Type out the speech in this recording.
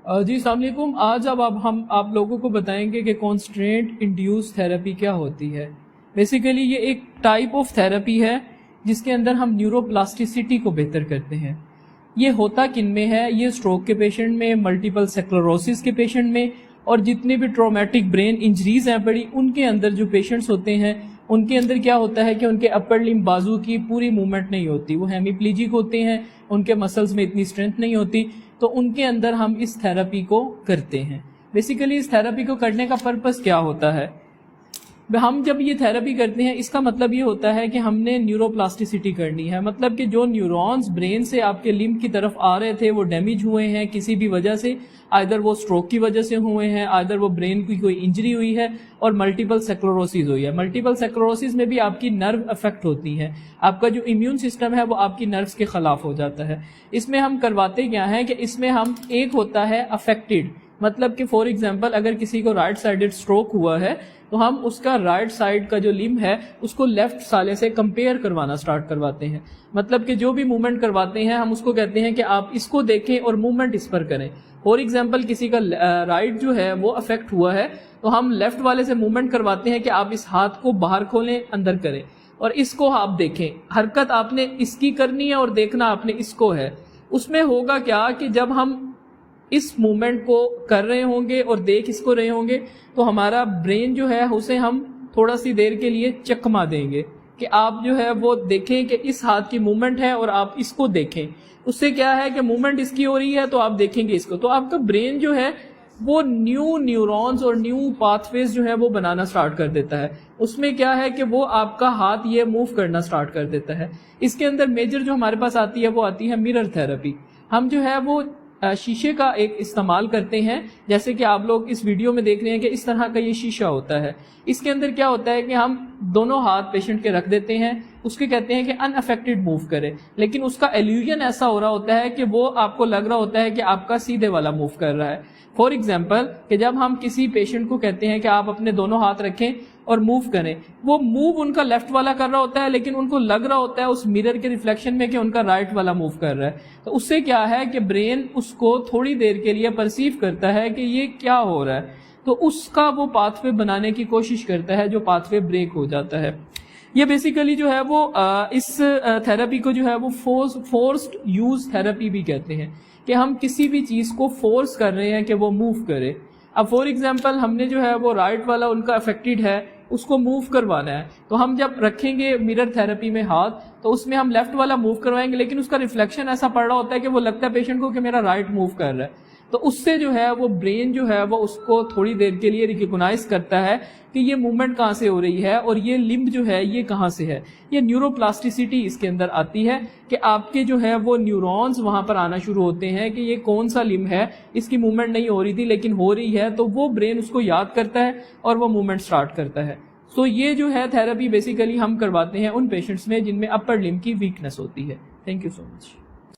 جی السلام علیکم. آج اب ہم آپ لوگوں کو بتائیں گے کہ کانسٹرینٹ انڈیوس تھراپی کیا ہوتی ہے. بیسیکلی یہ ایک ٹائپ آف تھراپی ہے جس کے اندر ہم نیورو پلاسٹیسٹی کو بہتر کرتے ہیں. یہ ہوتا کن میں ہے؟ یہ اسٹروک کے پیشنٹ میں، ملٹیپل سکلروسس کے پیشنٹ میں، اور جتنے بھی ٹرامیٹک برین انجریز ہیں بڑی، ان کے اندر جو پیشنٹس ہوتے ہیں ان کے اندر کیا ہوتا ہے کہ ان کے اپر لم بازو کی پوری موومنٹ نہیں ہوتی، وہ ہیمیپلیجک ہوتے ہیں، ان کے مسلز میں اتنی اسٹرینتھ نہیں ہوتی، تو ان کے اندر ہم اس تھراپی کو کرتے ہیں. بیسیکلی اس تھراپی کو کرنے کا پرپس کیا ہوتا ہے؟ ہم جب یہ تھراپی کرتے ہیں اس کا مطلب یہ ہوتا ہے کہ ہم نے نیورو پلاسٹیسٹی کرنی ہے. مطلب کہ جو نیورونز برین سے آپ کے لمب کی طرف آ رہے تھے وہ ڈیمیج ہوئے ہیں کسی بھی وجہ سے، آئدر وہ اسٹروک کی وجہ سے ہوئے ہیں، آئدر وہ برین کی کوئی انجری ہوئی ہے اور ملٹیپل سکلروسس ہوئی ہے. ملٹیپل سکلروسس میں بھی آپ کی نرو افیکٹ ہوتی ہے، آپ کا جو امیون سسٹم ہے وہ آپ کی نروز کے خلاف ہو جاتا ہے. اس میں ہم کرواتے کیا ہیں کہ اس میں ہم ایک ہوتا ہے افیکٹڈ، مطلب کہ فار ایگزامپل اگر کسی کو رائٹ سائڈڈ اسٹروک ہوا ہے تو ہم اس کا رائٹ سائڈ کا جو لمب ہے اس کو لیفٹ سالے سے کمپیئر کروانا سٹارٹ کرواتے ہیں. مطلب کہ جو بھی موومنٹ کرواتے ہیں ہم اس کو کہتے ہیں کہ آپ اس کو دیکھیں اور موومنٹ اس پر کریں. فار ایگزامپل کسی کا رائٹ جو ہے وہ افیکٹ ہوا ہے تو ہم لیفٹ والے سے موومنٹ کرواتے ہیں کہ آپ اس ہاتھ کو باہر کھولیں، اندر کریں، اور اس کو آپ دیکھیں. حرکت آپ نے اس کی کرنی ہے اور دیکھنا آپ نے اس کو ہے. اس میں ہوگا کیا کہ جب ہم اس موومنٹ کو کر رہے ہوں گے اور دیکھ اس کو رہے ہوں گے تو ہمارا برین جو ہے اسے ہم تھوڑا سی دیر کے لیے چکما دیں گے کہ آپ جو ہے وہ دیکھیں کہ اس ہاتھ کی موومنٹ ہے اور آپ اس کو دیکھیں. اس سے کیا ہے کہ موومنٹ اس کی ہو رہی ہے تو آپ دیکھیں گے اس کو، تو آپ کا برین جو ہے وہ نیو نیورونز اور نیو پاتھ ویز جو ہے وہ بنانا سٹارٹ کر دیتا ہے. اس میں کیا ہے کہ وہ آپ کا ہاتھ یہ موو کرنا سٹارٹ کر دیتا ہے. اس کے اندر میجر جو ہمارے پاس آتی ہے وہ آتی ہے مرر تھراپی. ہم جو ہے وہ شیشے کا ایک استعمال کرتے ہیں، جیسے کہ آپ لوگ اس ویڈیو میں دیکھ رہے ہیں کہ اس طرح کا یہ شیشہ ہوتا ہے. اس کے اندر کیا ہوتا ہے کہ ہم دونوں ہاتھ پیشنٹ کے رکھ دیتے ہیں، اس کے کہتے ہیں کہ ان افیکٹڈ موو کرے، لیکن اس کا ایلیوژن ایسا ہو رہا ہوتا ہے کہ وہ آپ کو لگ رہا ہوتا ہے کہ آپ کا سیدھے والا موو کر رہا ہے. فار ایگزامپل کہ جب ہم کسی پیشنٹ کو کہتے ہیں کہ آپ اپنے دونوں ہاتھ رکھیں اور موو کریں، وہ موو ان کا لیفٹ والا کر رہا ہوتا ہے لیکن ان کو لگ رہا ہوتا ہے اس مرر کے ریفلیکشن میں کہ ان کا رائٹ والا موو کر رہا ہے. تو اس سے کیا ہے کہ برین اس کو تھوڑی دیر کے لیے پرسیو کرتا ہے کہ یہ کیا ہو رہا ہے، تو اس کا وہ پاتھ وے بنانے کی کوشش کرتا ہے جو پاتھ وے بریک ہو جاتا ہے. یہ بیسیکلی جو ہے وہ اس تھراپی کو جو ہے وہ فورسڈ یوز تھراپی بھی کہتے ہیں، کہ ہم کسی بھی چیز کو فورس کر رہے ہیں کہ وہ موو کرے. اب فار ایگزامپل ہم نے جو ہے وہ رائٹ والا ان کا افیکٹڈ ہے، اس کو موو کروانا ہے، تو ہم جب رکھیں گے مرر تھراپی میں ہاتھ تو اس میں ہم لیفٹ والا موو کروائیں گے، لیکن اس کا ریفلیکشن ایسا پڑ رہا ہوتا ہے کہ وہ لگتا ہے پیشنٹ کو کہ میرا رائٹ موو کر رہا ہے. تو اس سے جو ہے وہ برین جو ہے وہ اس کو تھوڑی دیر کے لیے ریکگنائز کرتا ہے کہ یہ موومنٹ کہاں سے ہو رہی ہے اور یہ لمب جو ہے یہ کہاں سے ہے. یہ نیورو پلاسٹیسٹی اس کے اندر آتی ہے کہ آپ کے جو ہے وہ نیورونز وہاں پر آنا شروع ہوتے ہیں کہ یہ کون سا لمب ہے، اس کی موومنٹ نہیں ہو رہی تھی لیکن ہو رہی ہے، تو وہ برین اس کو یاد کرتا ہے اور وہ موومنٹ سٹارٹ کرتا ہے. سو یہ جو ہے تھراپی بیسیکلی ہم کرواتے ہیں ان پیشنٹس میں جن میں اپر لمب کی ویکنس ہوتی ہے. Thank you so much.